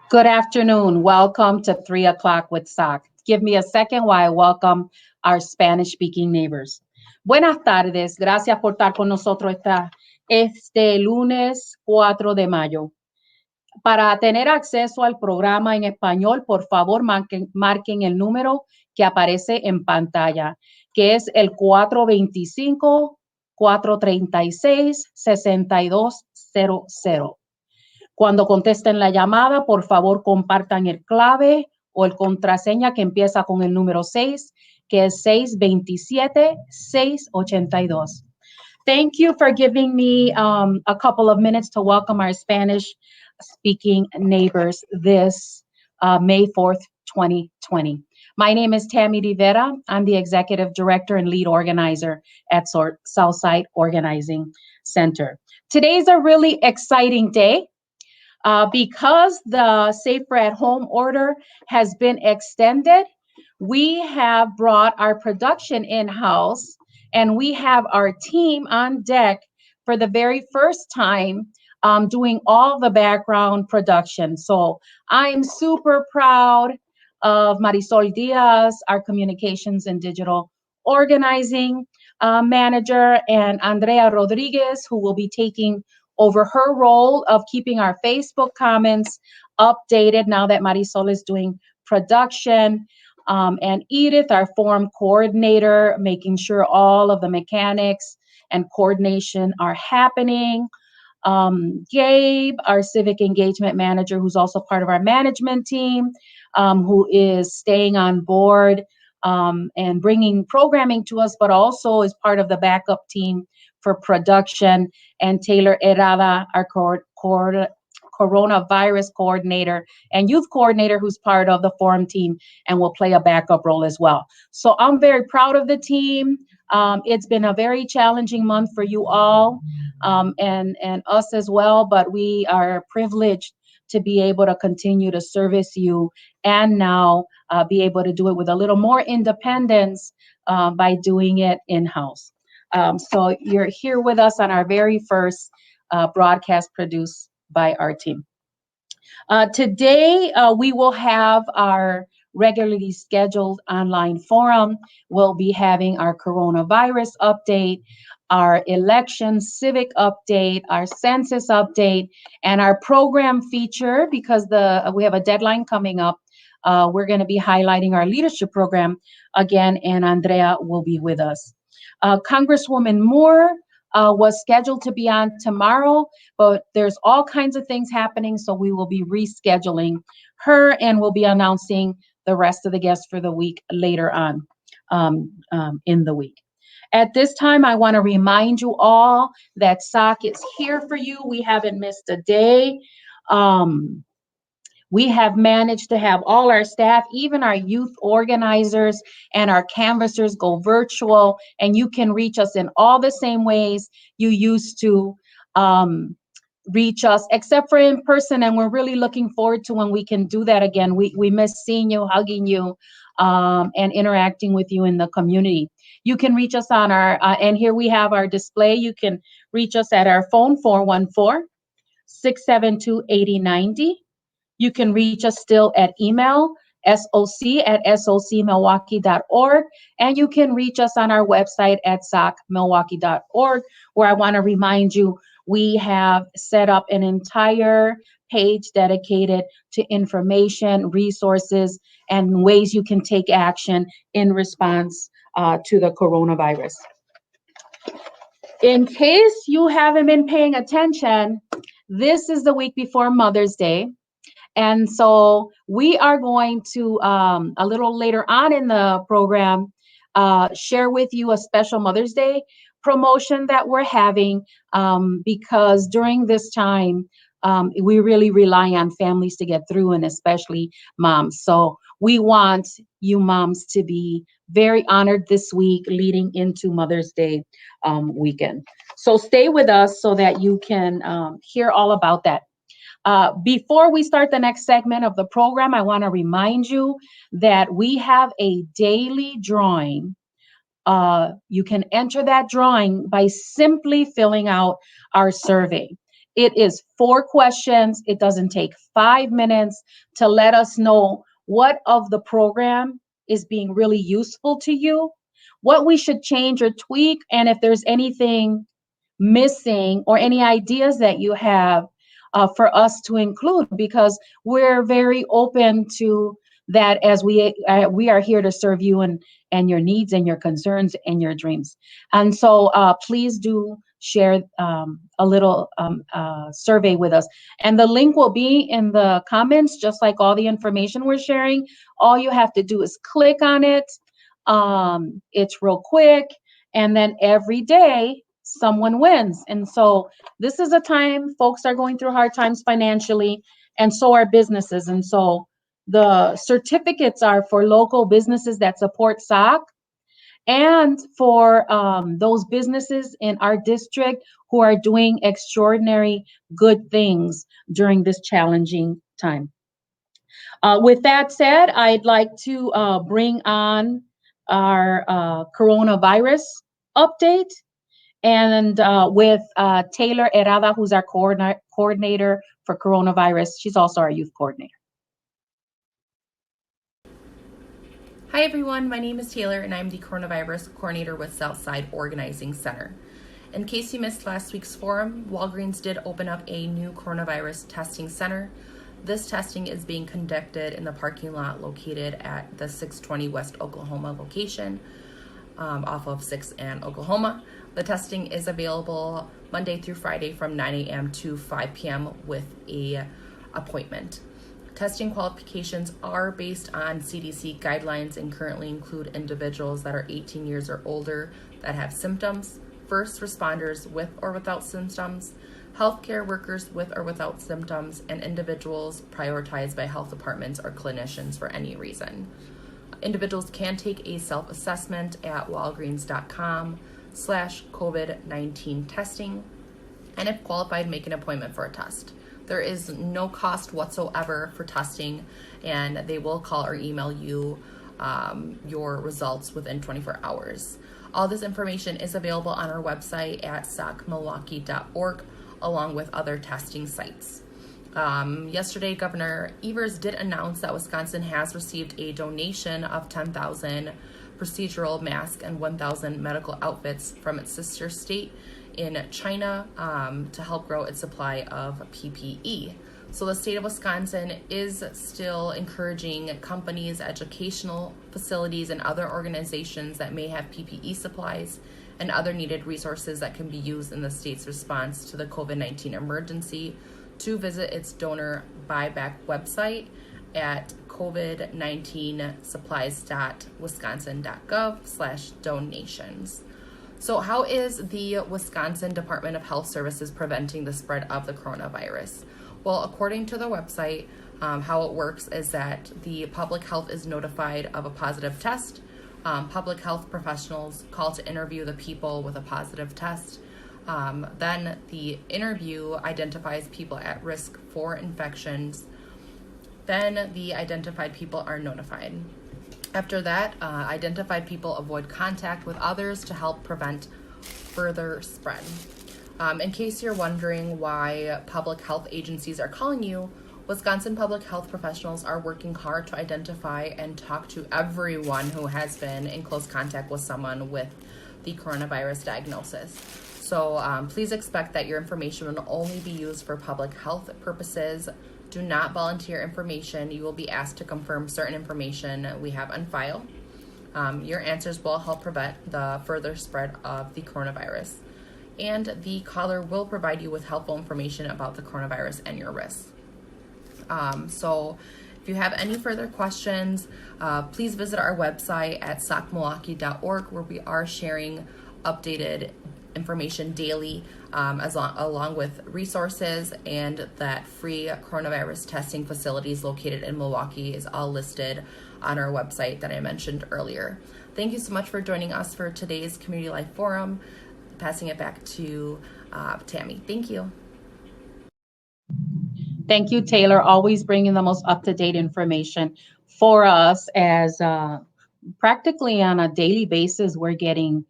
Good afternoon. Welcome to 3 o'clock with SOC. Give me a second while I welcome our Spanish speaking neighbors. Buenas tardes. Gracias por estar con nosotros este lunes 4 de mayo. Para tener acceso al programa en español, por favor, marquen el número que aparece en pantalla, que es el 425-436-6200. Cuando contesten la llamada, por favor, compartan el clave o el contraseña que empieza con el número 6, que es 627-682. Thank you for giving me a couple of minutes to welcome our Spanish-speaking neighbors this May 4th, 2020. My name is Tammy Rivera. I'm the Executive Director and Lead Organizer at Southside Organizing Center. Today's a really exciting day. Because the Safer at Home order has been extended, we have brought our production in-house and we have our team on deck for the very first time doing all the background production. So I'm super proud of Marisol Diaz, our communications and digital organizing manager, and Andrea Rodriguez, who will be taking over her role of keeping our Facebook comments updated now that Marisol is doing production. And Edith, our forum coordinator, making sure all of the mechanics and coordination are happening. Gabe, our civic engagement manager, who's also part of our management team, who is staying on board and bringing programming to us, but also is part of the backup team for production, and Taylor Herrada, our coronavirus coordinator and youth coordinator, who's part of the forum team and will play a backup role as well. So I'm very proud of the team. It's been a very challenging month for you all and us as well, but we are privileged to be able to continue to service you and now be able to do it with a little more independence by doing it in-house. So you're here with us on our very first broadcast produced by our team. Today, we will have our regularly scheduled online forum. We'll be having our coronavirus update, our election civic update, our census update, and our program feature, because we have a deadline coming up. We're going to be highlighting our leadership program again, and Andrea will be with us. Congresswoman Moore was scheduled to be on tomorrow, but there's all kinds of things happening, so we will be rescheduling her, and we'll be announcing the rest of the guests for the week later on in the week. At this time, I want to remind you all that SOC is here for you. We haven't missed a day. We have managed to have all our staff, even our youth organizers and our canvassers, go virtual, and you can reach us in all the same ways you used to reach us, except for in person, and we're really looking forward to when we can do that again. We miss seeing you, hugging you, and interacting with you in the community. You can reach us on our, and here we have our display. You can reach us at our phone, 414-672-8090. You can reach us still at email, soc@socmilwaukee.org, and you can reach us on our website at socmilwaukee.org, where I want to remind you, we have set up an entire page dedicated to information, resources, and ways you can take action in response to the coronavirus. In case you haven't been paying attention, this is the week before Mother's Day. And so we are going to, a little later on in the program, share with you a special Mother's Day promotion that we're having because during this time, we really rely on families to get through, and especially moms. So we want you moms to be very honored this week leading into Mother's Day weekend. So stay with us so that you can hear all about that. Before we start the next segment of the program, I want to remind you that we have a daily drawing. You can enter that drawing by simply filling out our survey. It is 4 questions. It doesn't take 5 minutes to let us know what of the program is being really useful to you, what we should change or tweak, and if there's anything missing or any ideas that you have for us to include, because we're very open to that, as we are here to serve you and your needs and your concerns and your dreams. And so please do share a little survey with us, and the link will be in the comments, just like all the information we're sharing. All you have to do is click on it. It's real quick, and then every day someone wins. And so this is a time folks are going through hard times financially, and so are businesses. And so the certificates are for local businesses that support SOC, and for those businesses in our district who are doing extraordinary good things during this challenging time. With that said, I'd like to bring on our coronavirus update, and with Taylor Herrada, who's our coordinator for coronavirus. She's also our youth coordinator. Hi everyone, my name is Taylor and I'm the coronavirus coordinator with Southside Organizing Center. In case you missed last week's forum, Walgreens did open up a new coronavirus testing center. This testing is being conducted in the parking lot located at the 620 West Oklahoma location, off of 6th and Oklahoma. The testing is available Monday through Friday from 9 a.m. to 5 p.m. with an appointment. Testing qualifications are based on CDC guidelines and currently include individuals that are 18 years or older that have symptoms, first responders with or without symptoms, healthcare workers with or without symptoms, and individuals prioritized by health departments or clinicians for any reason. Individuals can take a self-assessment at walgreens.com/COVID-19 testing, and if qualified, make an appointment for a test. There is no cost whatsoever for testing, and they will call or email you your results within 24 hours. All this information is available on our website at socmilwaukee.org, along with other testing sites. Yesterday, Governor Evers did announce that Wisconsin has received a donation of 10,000 procedural masks and 1,000 medical outfits from its sister state in China to help grow its supply of PPE. So the state of Wisconsin is still encouraging companies, educational facilities, and other organizations that may have PPE supplies and other needed resources that can be used in the state's response to the COVID-19 emergency to visit its donor buyback website at covid19supplies.wisconsin.gov/donations. So how is the Wisconsin Department of Health Services preventing the spread of the coronavirus? Well, according to the website, how it works is that the public health is notified of a positive test. Public health professionals call to interview the people with a positive test. Then the interview identifies people at risk for infections. Then the identified people are notified. After that, identified people avoid contact with others to help prevent further spread. In case you're wondering why public health agencies are calling you, Wisconsin public health professionals are working hard to identify and talk to everyone who has been in close contact with someone with the coronavirus diagnosis. So please expect that your information will only be used for public health purposes. Do not volunteer information. You will be asked to confirm certain information we have on file. Your answers will help prevent the further spread of the coronavirus. And the caller will provide you with helpful information about the coronavirus and your risks. So if you have any further questions, please visit our website at socmilwaukee.org, where we are sharing updated information daily, along with resources, and that free coronavirus testing facilities located in Milwaukee is all listed on our website that I mentioned earlier. Thank you so much for joining us for today's Community Life Forum. Passing it back to Tammy. Thank you. Thank you, Taylor. Always bringing the most up-to-date information for us, as practically on a daily basis, we're getting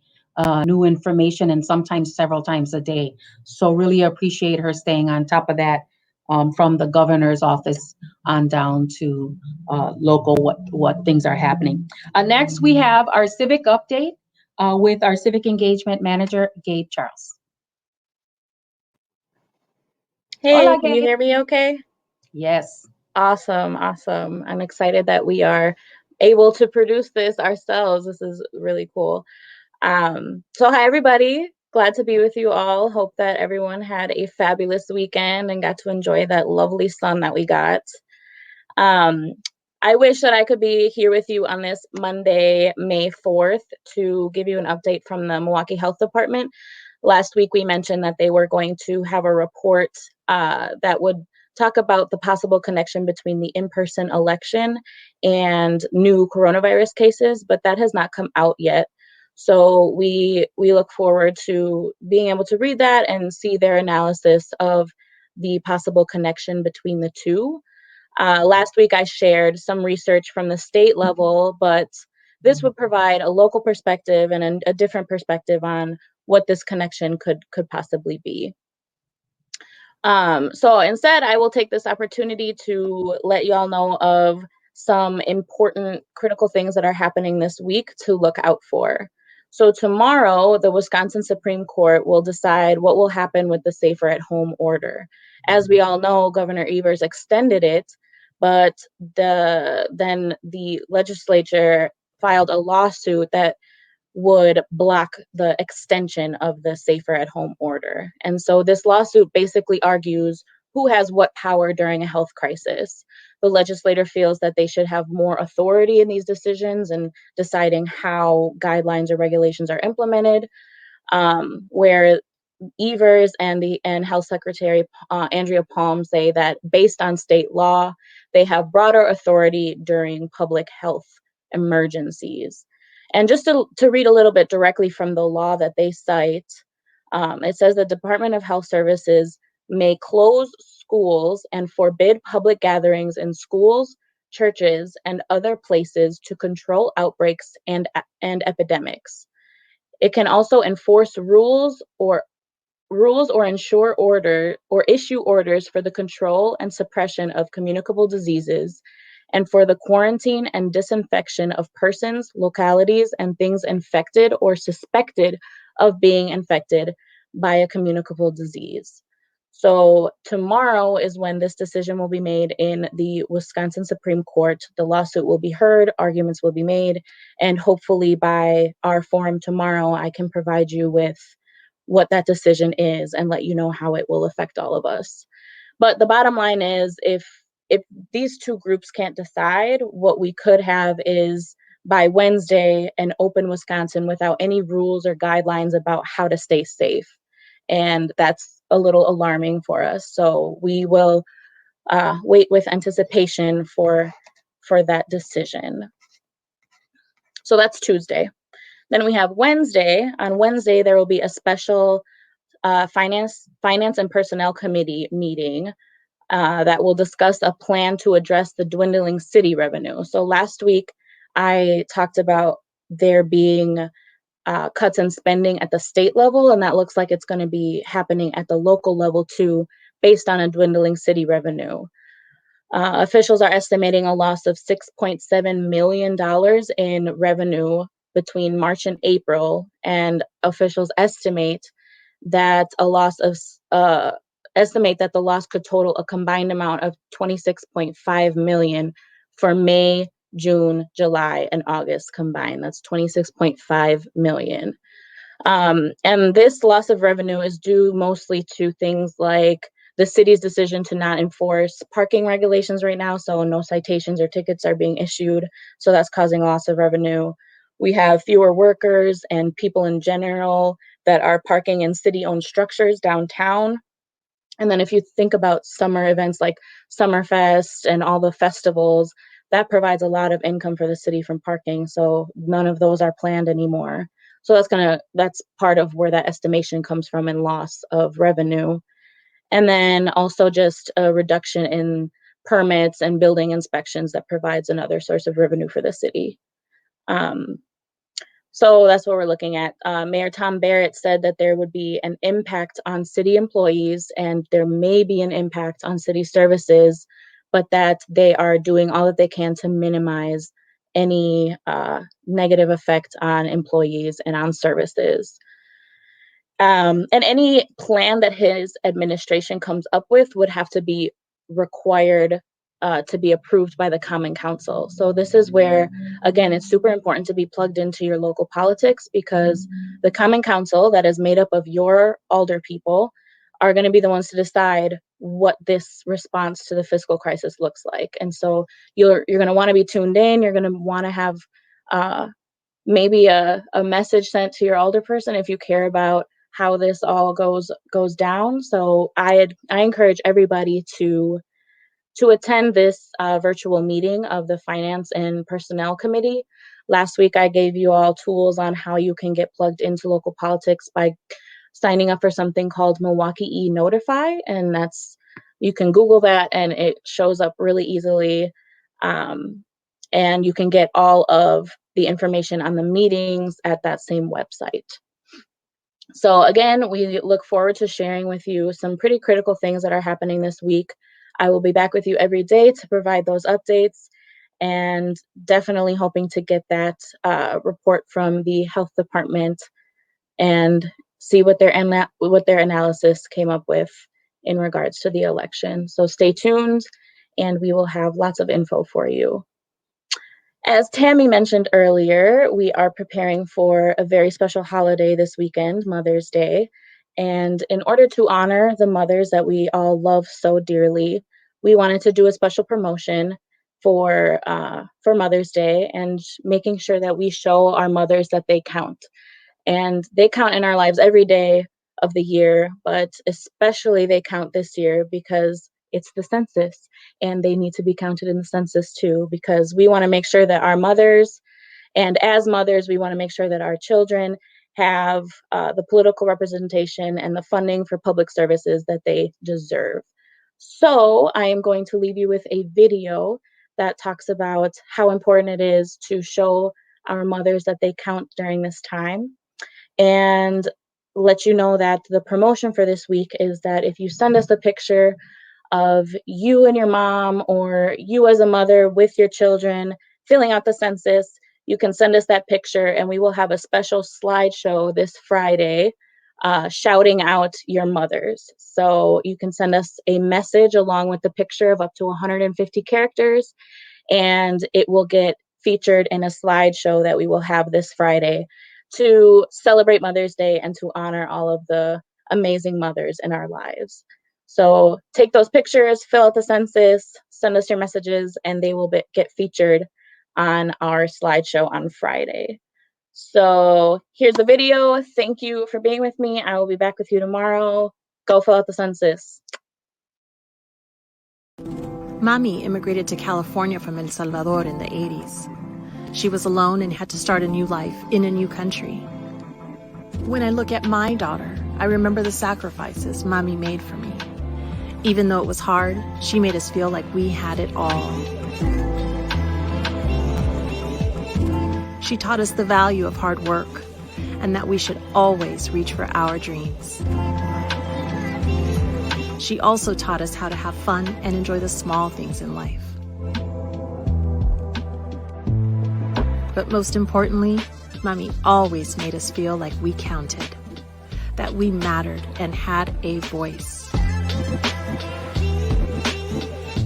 new information, and sometimes several times a day. So really appreciate her staying on top of that, from the governor's office on down to local, what things are happening. Next, we have our civic update with our civic engagement manager, Gabe Charles. Hey, Hola, can you Gabe. hear me okay? Yes. Awesome, awesome. I'm excited that we are able to produce this ourselves. This is really cool. So hi everybody. Glad to be with you all. Hope that everyone had a fabulous weekend and got to enjoy that lovely sun that we got. Um, I wish that I could be here with you on this Monday, May 4th, to give you an update from the Milwaukee Health Department. Last week, we mentioned that they were going to have a report that would talk about the possible connection between the in-person election and new coronavirus cases, but that has not come out yet. So we look forward to being able to read that and see their analysis of the possible connection between the two. Last week, I shared some research from the state level, but this would provide a local perspective and a different perspective on what this connection could possibly be. So instead, I will take this opportunity to let y'all know of some important critical things that are happening this week to look out for. So tomorrow, the Wisconsin Supreme Court will decide what will happen with the Safer at Home order. As we all know, Governor Evers extended it, but then the legislature filed a lawsuit that would block the extension of the Safer at Home order. And so this lawsuit basically argues who has what power during a health crisis. The legislator feels that they should have more authority in these decisions and deciding how guidelines or regulations are implemented, where Evers and Health Secretary Andrea Palm say that based on state law, they have broader authority during public health emergencies. And just to read a little bit directly from the law that they cite, it says the Department of Health Services may close schools and forbid public gatherings in schools, churches, and other places to control outbreaks and epidemics. It can also enforce rules or issue orders for the control and suppression of communicable diseases and for the quarantine and disinfection of persons, localities, and things infected or suspected of being infected by a communicable disease. So tomorrow is when this decision will be made in the Wisconsin Supreme Court. The lawsuit will be heard, arguments will be made, and hopefully by our forum tomorrow, I can provide you with what that decision is and let you know how it will affect all of us. But the bottom line is if these two groups can't decide, what we could have is by Wednesday an open Wisconsin without any rules or guidelines about how to stay safe. And that's a little alarming for us. So we will wait with anticipation for that decision. So that's Tuesday. Then we have Wednesday. On Wednesday, there will be a special Finance and Personnel Committee meeting that will discuss a plan to address the dwindling city revenue. So last week, I talked about there being cuts in spending at the state level, and that looks like it's going to be happening at the local level too, based on a dwindling city revenue. Officials are estimating a loss of $6.7 million in revenue between March and April, and officials estimate that the loss could total a combined amount of $26.5 million for May, June, July, and August combined. That's $26.5 million. And this loss of revenue is due mostly to things like the city's decision to not enforce parking regulations right now, so no citations or tickets are being issued, so that's causing loss of revenue. We have fewer workers and people in general that are parking in city-owned structures downtown. And then if you think about summer events like Summerfest and all the festivals, that provides a lot of income for the city from parking, so none of those are planned anymore. So that's part of where that estimation comes from in loss of revenue. And then also just a reduction in permits and building inspections that provides another source of revenue for the city. So that's what we're looking at. Mayor Tom Barrett said that there would be an impact on city employees and there may be an impact on city services, but that they are doing all that they can to minimize any negative effect on employees and on services. And any plan that his administration comes up with would have to be required to be approved by the Common Council. So this is where, again, it's super important to be plugged into your local politics because the Common Council that is made up of your alder people are going to be the ones to decide what this response to the fiscal crisis looks like. And so you're going to want to be tuned in. You're going to want to have maybe a message sent to your alder person if you care about how this all goes down. So I encourage everybody to attend this virtual meeting of the Finance and Personnel Committee. Last week, I gave you all tools on how you can get plugged into local politics by signing up for something called Milwaukee e-Notify, and you can Google that and it shows up really easily. And you can get all of the information on the meetings at that same website. So again, we look forward to sharing with you some pretty critical things that are happening this week. I will be back with you every day to provide those updates and definitely hoping to get that report from the health department and see what their analysis came up with in regards to the election. So stay tuned and we will have lots of info for you. As Tammy mentioned earlier, we are preparing for a very special holiday this weekend, Mother's Day. And in order to honor the mothers that we all love so dearly, we wanted to do a special promotion for Mother's Day and making sure that we show our mothers that they count. And they count in our lives every day of the year, but especially they count this year because it's the census and they need to be counted in the census too, because we want to make sure that our mothers, and as mothers, we want to make sure that our children have the political representation and the funding for public services that they deserve. So I am going to leave you with a video that talks about how important it is to show our mothers that they count during this time, and let you know that the promotion for this week is that if you send us a picture of you and your mom or you as a mother with your children filling out the census, you can send us that picture and we will have a special slideshow this Friday shouting out your mothers. So you can send us a message along with the picture of up to 150 characters and it will get featured in a slideshow that we will have this Friday to celebrate Mother's Day and to honor all of the amazing mothers in our lives. So take those pictures, fill out the census, send us your messages, and they will get featured on our slideshow on Friday. So here's the video. Thank you for being with me. I will be back with you tomorrow. Go fill out the census. Mami immigrated to California from El Salvador in the 80s. She was alone and had to start a new life in a new country. When I look at my daughter, I remember the sacrifices Mami made for me. Even though it was hard, she made us feel like we had it all. She taught us the value of hard work and that we should always reach for our dreams. She also taught us how to have fun and enjoy the small things in life. But most importantly, Mami always made us feel like we counted, that we mattered and had a voice.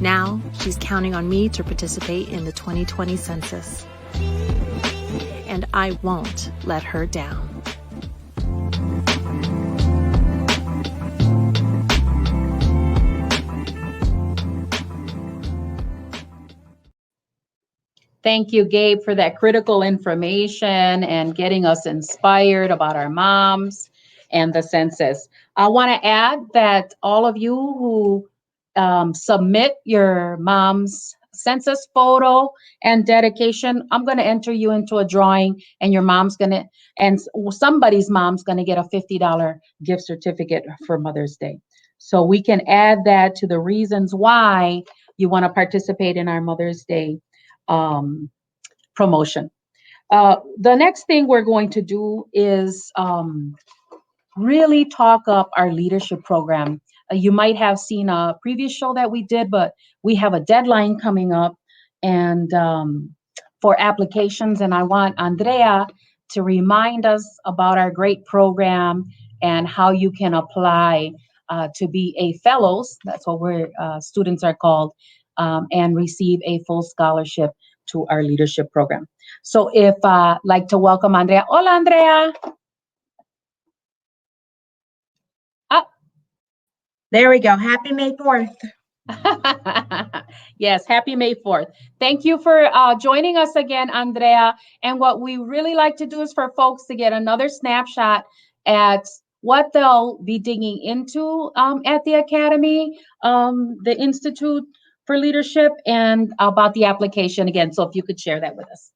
Now, she's counting on me to participate in the 2020 census. And I won't let her down. Thank you, Gabe, for that critical information and getting us inspired about our moms and the census. I want to add that all of you who submit your mom's census photo and dedication, I'm going to enter you into a drawing and your mom's going to, and somebody's mom's going to get a $50 gift certificate for Mother's Day. So we can add that to the reasons why you want to participate in our Mother's Day promotion. The next thing we're going to do is really talk up our leadership program. You might have seen a previous show that we did, but we have a deadline coming up and for applications. And I want Andrea to remind us about our great program and how you can apply to be a fellows. That's what we're students are called, and receive a full scholarship to our leadership program. So if like to welcome Andrea. Hola, Andrea. There we go. Happy May 4th. Yes, happy May 4th. Thank you for joining us again, Andrea. And what we really like to do is for folks to get another snapshot at what they'll be digging into at the Academy, the Institute for Leadership, and about the application again. So if you could share that with us.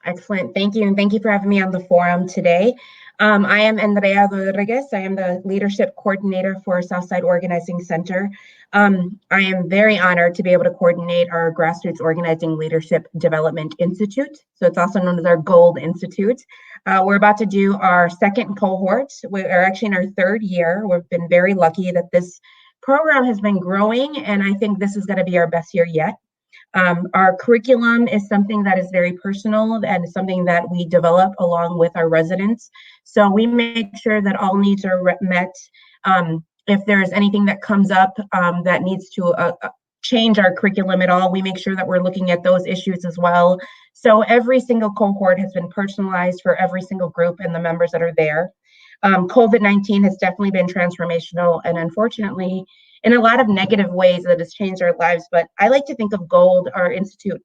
Excellent. Thank you. And thank you for having me on the forum today. I am Andrea Rodriguez. I am the Leadership Coordinator for Southside Organizing Center. I am very honored to be able to coordinate our Grassroots Organizing Leadership Development Institute. So it's also known as our Gold Institute. We're about to do our second cohort. We are actually in our third year. We've been very lucky that this program has been growing, and I think this is going to be our best year yet. Our curriculum is something that is very personal and something that we develop along with our residents. So we make sure that all needs are met. If there's anything that comes up that needs to change our curriculum at all, we make sure that we're looking at those issues as well. So every single cohort has been personalized for every single group and the members that are there. COVID-19 has definitely been transformational, and unfortunately, in a lot of negative ways that has changed our lives. But I like to think of GOLD, our institute,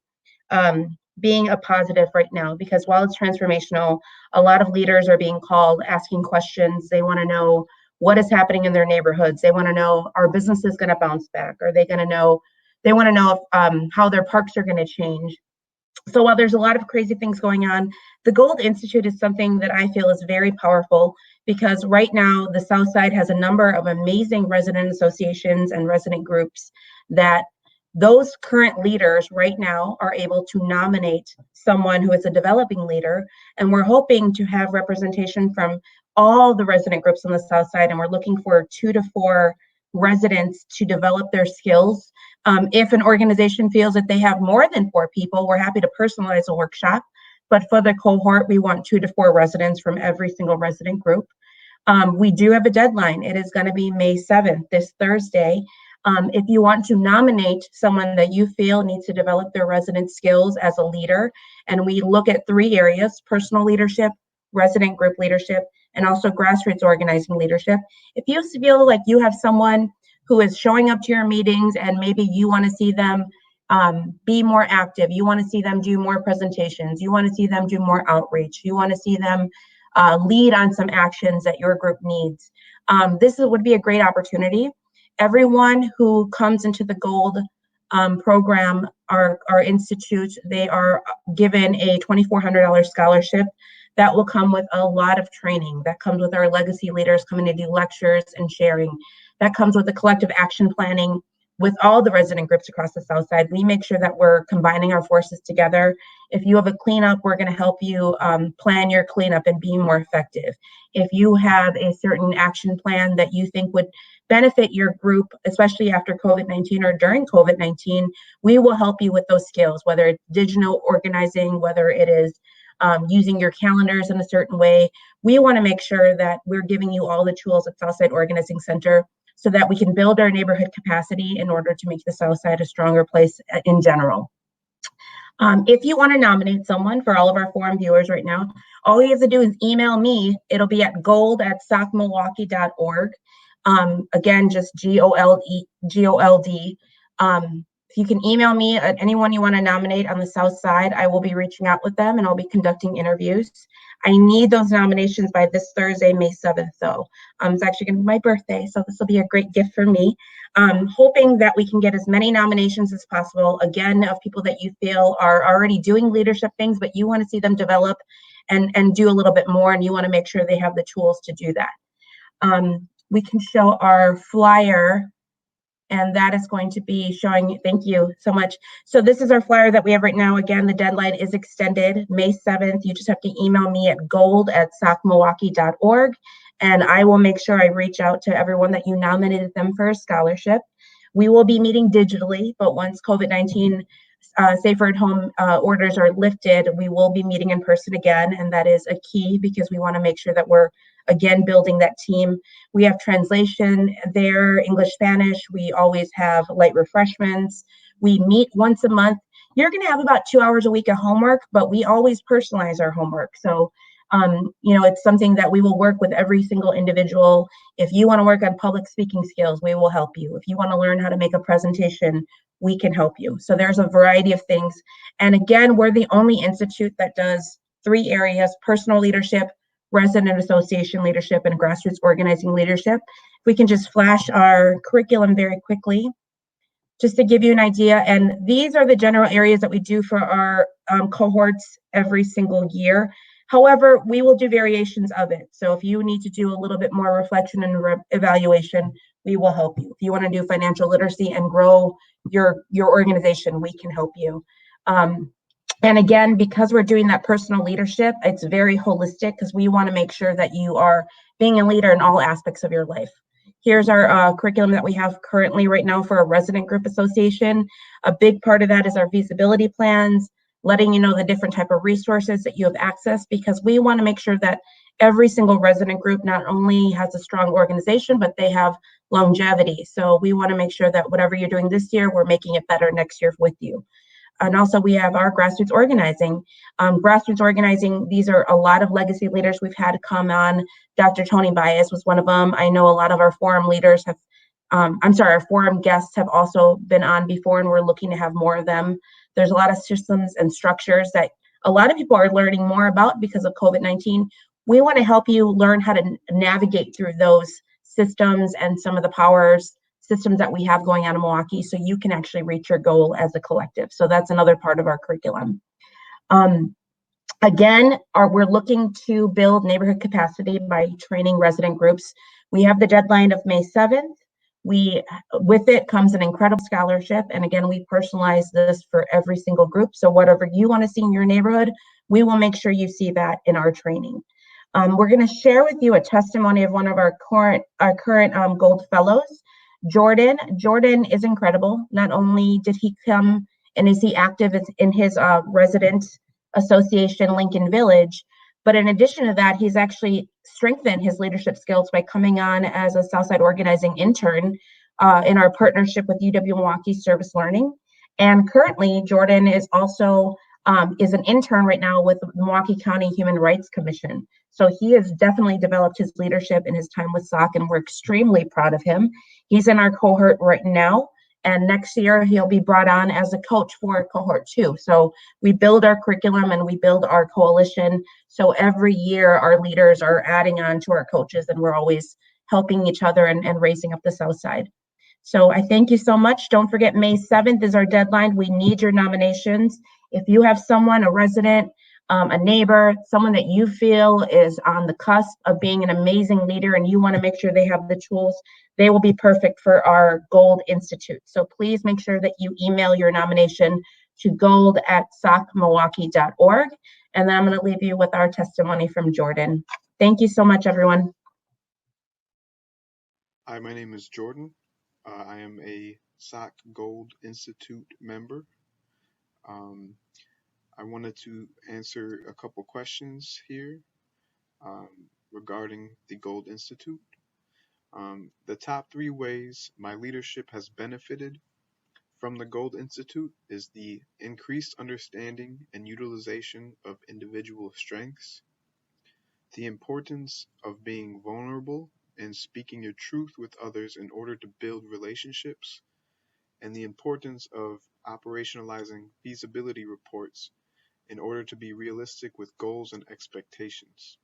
being a positive right now, because while it's transformational, a lot of leaders are being called, asking questions. They want to know what is happening in their neighborhoods. They want to know, are businesses going to bounce back? Are they going to know? They want to know how their parks are going to change. So while there's a lot of crazy things going on, the GOLD Institute is something that I feel is very powerful, because right now the Southside has a number of amazing resident associations and resident groups that those current leaders right now are able to nominate someone who is a developing leader. And we're hoping to have representation from all the resident groups on the Southside, and we're looking for 2 to 4 residents to develop their skills. If an organization feels that they have more than 4 people, we're happy to personalize a workshop. But for the cohort, we want 2 to 4 residents from every single resident group. We do have a deadline. It is going to be May 7th, this Thursday. If you want to nominate someone that you feel needs to develop their resident skills as a leader, and we look at 3 areas: personal leadership, resident group leadership, and also grassroots organizing leadership. If you feel like you have someone who is showing up to your meetings and maybe you want to see them be more active, you want to see them do more presentations, you want to see them do more outreach, you want to see them lead on some actions that your group needs, would be a great opportunity. Everyone who comes into the GOLD program, our institute, they are given a $2,400 scholarship that will come with a lot of training. That comes with our legacy leaders coming to do lectures and sharing. That comes with the collective action planning with all the resident groups across the Southside. We make sure that we're combining our forces together. If you have a cleanup, we're going to help you plan your cleanup and be more effective. If you have a certain action plan that you think would benefit your group, especially after COVID-19 or during COVID-19, we will help you with those skills, whether it's digital organizing, whether it is using your calendars in a certain way. We want to make sure that we're giving you all the tools at Southside Organizing Center so that we can build our neighborhood capacity in order to make the Southside a stronger place in general. If you want to nominate someone, for all of our forum viewers right now, all you have to do is email me. It'll be at gold@southmilwaukee.org. Again, just GOLD. If you can email me at anyone you want to nominate on the South Side, I will be reaching out with them and I'll be conducting interviews. I need those nominations by this Thursday, May 7th, though. It's actually going to be my birthday, so this will be a great gift for me. Hoping that we can get as many nominations as possible, again, of people that you feel are already doing leadership things, but you want to see them develop and do a little bit more, and you want to make sure they have the tools to do that. We can show our flyer And that is going to be showing, thank you so much. So this is our flyer that we have right now. Again, the deadline is extended May 7th. You just have to email me at gold@socmilwaukee.org. And I will make sure I reach out to everyone that you nominated them for a scholarship. We will be meeting digitally, but once COVID-19 safer at home orders are lifted, we will be meeting in person again. And that is a key because we want to make sure that we're again building that team. We have translation there, English, Spanish. We always have light refreshments. We meet once a month. You're going to have about 2 hours a week of homework, but we always personalize our homework. So it's something that we will work with every single individual. If you want to work on public speaking skills, we will help you. If you want to learn how to make a presentation, we can help you. So there's a variety of things. And again, we're the only institute that does 3 areas: personal leadership, resident association leadership, and grassroots organizing leadership. If we can just flash our curriculum very quickly, just to give you an idea. And these are the general areas that we do for our cohorts every single year. However, we will do variations of it. So if you need to do a little bit more reflection and evaluation, we will help you. If you want to do financial literacy and grow your organization, we can help you. And again, because we're doing that personal leadership, it's very holistic because we want to make sure that you are being a leader in all aspects of your life. Here's our curriculum that we have currently right now for a resident group association. A big part of that is our feasibility plans, letting you know the different type of resources that you have access, because we want to make sure that every single resident group not only has a strong organization, but they have longevity. So we want to make sure that whatever you're doing this year, we're making it better next year with you. And also we have our grassroots organizing. Grassroots organizing, these are a lot of legacy leaders we've had come on. Dr. Tony Baez was one of them. I know a lot of our forum leaders have, our forum guests have also been on before, and we're looking to have more of them. There's a lot of systems and structures that a lot of people are learning more about because of COVID-19. We want to help you learn how to navigate through those systems and some of the systems that we have going on in Milwaukee, so you can actually reach your goal as a collective. So that's another part of our curriculum. Again, we're looking to build neighborhood capacity by training resident groups. We have the deadline of May 7th. With it comes an incredible scholarship. And again, we personalize this for every single group. So whatever you want to see in your neighborhood, we will make sure you see that in our training. We're going to share with you a testimony of one of our current Gold Fellows. Jordan is incredible. Not only did he come and is he active in his resident association, Lincoln Village, but in addition to that, he's actually strengthened his leadership skills by coming on as a Southside organizing intern in our partnership with UW-Milwaukee Service Learning. And currently, Jordan is also is an intern right now with the Milwaukee County Human Rights Commission. So he has definitely developed his leadership in his time with SOC, and we're extremely proud of him. He's in our cohort right now, and next year he'll be brought on as a coach for cohort 2. So we build our curriculum and we build our coalition. So every year our leaders are adding on to our coaches, and we're always helping each other and raising up the South Side. So I thank you so much. Don't forget, May 7th is our deadline. We need your nominations. If you have someone, a resident, a neighbor, someone that you feel is on the cusp of being an amazing leader and you want to make sure they have the tools, they will be perfect for our Gold Institute. So please make sure that you email your nomination to gold@socmilwaukee.org. And then I'm going to leave you with our testimony from Jordan. Thank you so much, everyone. Hi, my name is Jordan. I am a SOC Gold Institute member. I wanted to answer a couple questions here regarding the Gold Institute. The top 3 ways my leadership has benefited from the Gold Institute is the increased understanding and utilization of individual strengths, the importance of being vulnerable and speaking your truth with others in order to build relationships, and the importance of operationalizing feasibility reports in order to be realistic with goals and expectations.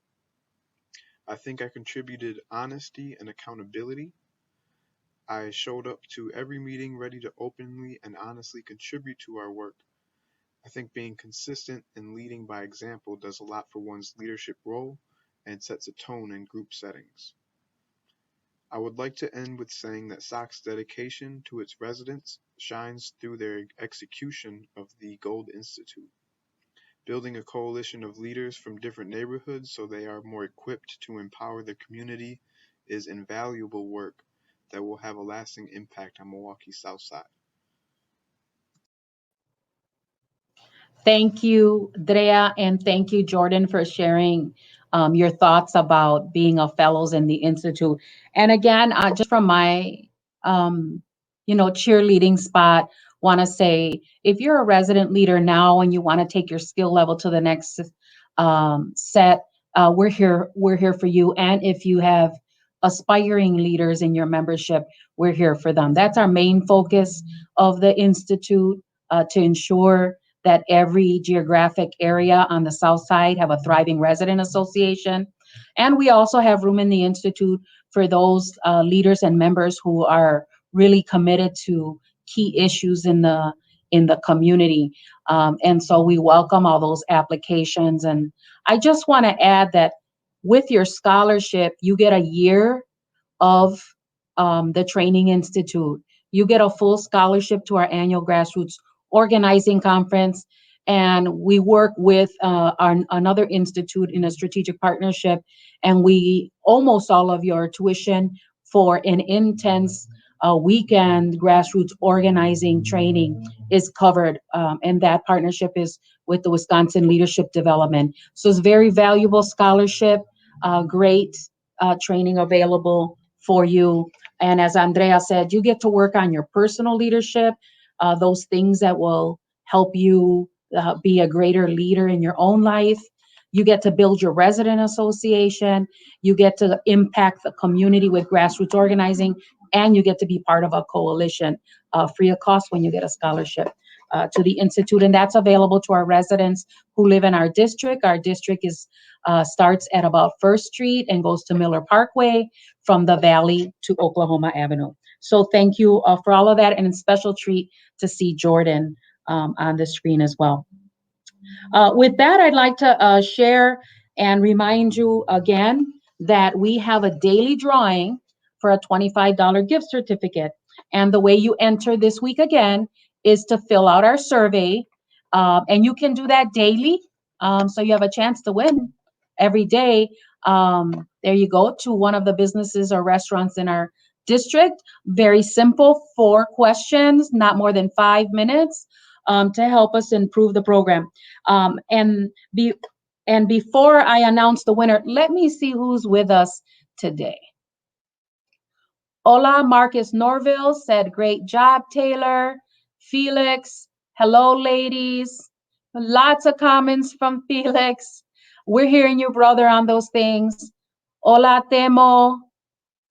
I think I contributed honesty and accountability. I showed up to every meeting ready to openly and honestly contribute to our work. I think being consistent and leading by example does a lot for one's leadership role and sets a tone in group settings. I would like to end with saying that SOC's dedication to its residents shines through their execution of the Gold Institute. Building a coalition of leaders from different neighborhoods so they are more equipped to empower their community is invaluable work that will have a lasting impact on Milwaukee's South Side. Thank you, Drea, and thank you, Jordan, for sharing your thoughts about being a fellows in the Institute. And again, just from my, um, cheerleading spot, want to say, if you're a resident leader now and you want to take your skill level to the next set, we're here. We're here for you. And if you have aspiring leaders in your membership, we're here for them. That's our main focus of the Institute, to ensure that every geographic area on the South Side have a thriving resident association. And we also have room in the Institute for those leaders and members who are really committed to key issues in the community. And so we welcome all those applications. And I just want to add that with your scholarship, you get a year of the Training Institute. You get a full scholarship to our annual grassroots organizing conference. And we work with another institute in a strategic partnership. And we almost all of your tuition for an intense weekend grassroots organizing training is covered. And that partnership is with the Wisconsin Leadership Development. So it's very valuable scholarship, great training available for you. And as Andrea said, you get to work on your personal leadership, those things that will help you be a greater leader in your own life. You get to build your resident association. You get to impact the community with grassroots organizing, and you get to be part of a coalition free of cost when you get a scholarship to the Institute. And that's available to our residents who live in our district. Our district is starts at about First Street and goes to Miller Parkway from the Valley to Oklahoma Avenue. So thank you for all of that, and a special treat to see Jordan on the screen as well. With that, I'd like to share and remind you again that we have a daily drawing for a $25 gift certificate. And the way you enter this week again is to fill out our survey. And you can do that daily. So you have a chance to win every day. There you go, to one of the businesses or restaurants in our district. Very simple, 4 questions, not more than 5 minutes, to help us improve the program. And before I announce the winner, let me see who's with us today. Hola, Marcus Norville said, great job, Taylor. Felix, hello, ladies. Lots of comments from Felix. We're hearing you, brother, on those things. Hola, Temo.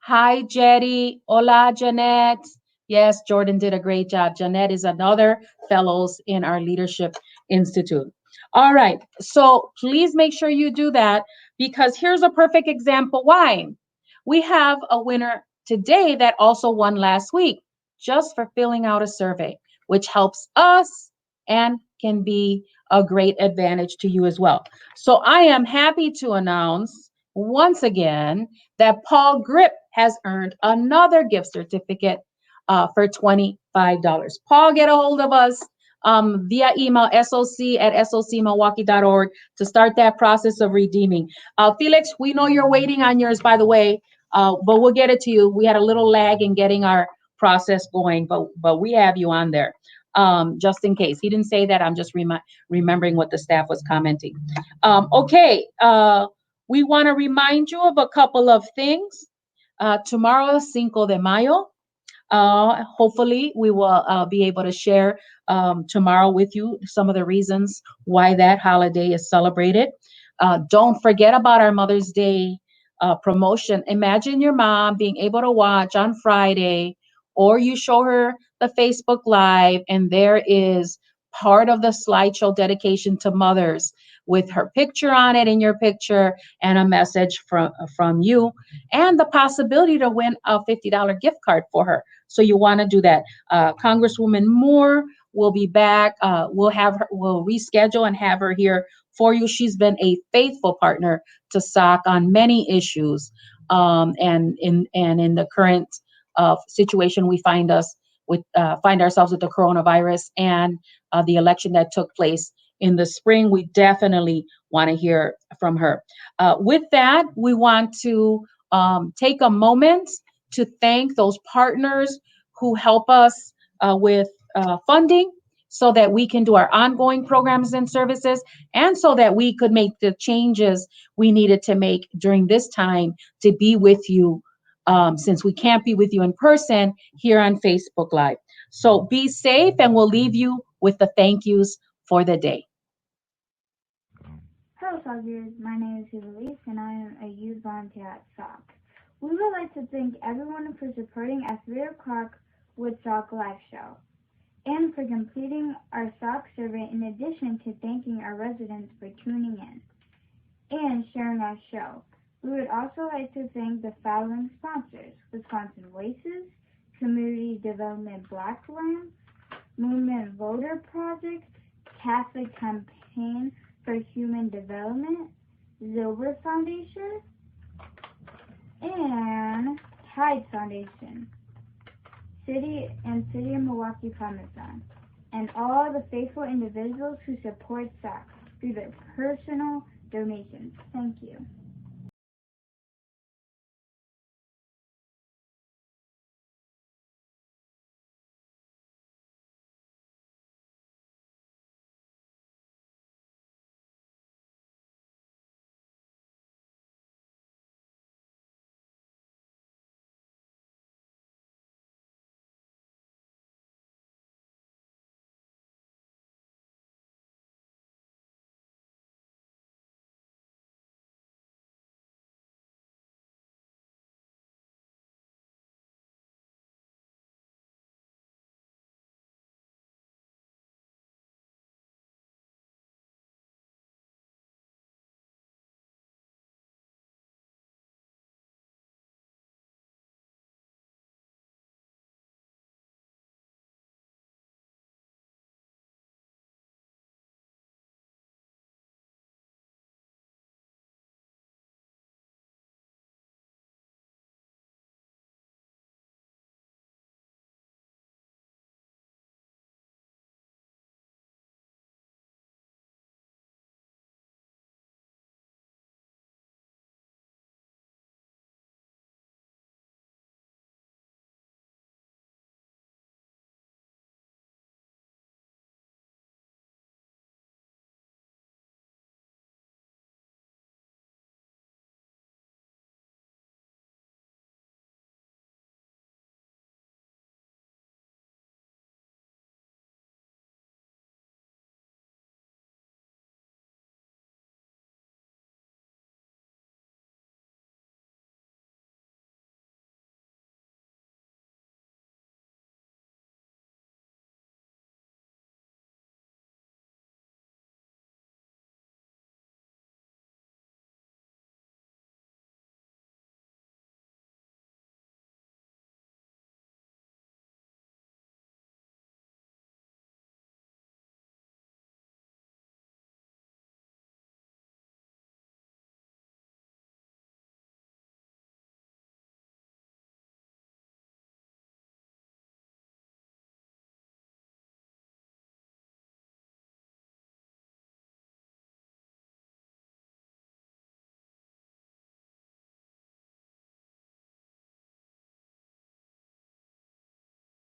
Hi, Jetty. Hola, Jeanette. Yes, Jordan did a great job. Jeanette is another fellows in our Leadership Institute. All right, so please make sure you do that, because here's a perfect example why. We have a winner today that also won last week just for filling out a survey, which helps us and can be a great advantage to you as well. So I am happy to announce once again that Paul Grip has earned another gift certificate for $25. Paul, get a hold of us via email, soc@socmilwaukee.org, to start that process of redeeming. Felix, we know you're waiting on yours, by the way, but we'll get it to you. We had a little lag in getting our process going, but we have you on there. Just in case. He didn't say that. I'm just remembering what the staff was commenting. Okay. We want to remind you of a couple of things. Tomorrow, Cinco de Mayo. Hopefully, we will be able to share tomorrow with you some of the reasons why that holiday is celebrated. Don't forget about our Mother's Day promotion. Imagine your mom being able to watch on Friday, or you show her the Facebook Live, and there is part of the slideshow dedication to mothers with her picture on it, in your picture, and a message from you, and the possibility to win a $50 gift card for her. So you want to do that. Congresswoman Moore will be back. We'll reschedule and have her here for you. She's been a faithful partner to SOC on many issues. and in the current situation we find ourselves with the coronavirus and the election that took place in the spring. We definitely want to hear from her. With that, we want to take a moment to thank those partners who help us with funding so that we can do our ongoing programs and services, and so that we could make the changes we needed to make during this time to be with you, since we can't be with you in person here on Facebook Live. So be safe, and we'll leave you with the thank yous for the day. Hello, SOCers. My name is Elise, and I am a youth volunteer at SOC. We would like to thank everyone for supporting at 3 o'clock with SOC Live Show, and for completing our SOC survey, in addition to thanking our residents for tuning in and sharing our show. We would also like to thank the following sponsors: Wisconsin Voices, Community Development Blackland, Movement Voter Project, Catholic Campaign for Human Development, Zilber Foundation, and Tide Foundation, City of Milwaukee Parmesan, and all the faithful individuals who support SOC through their personal donations. Thank you.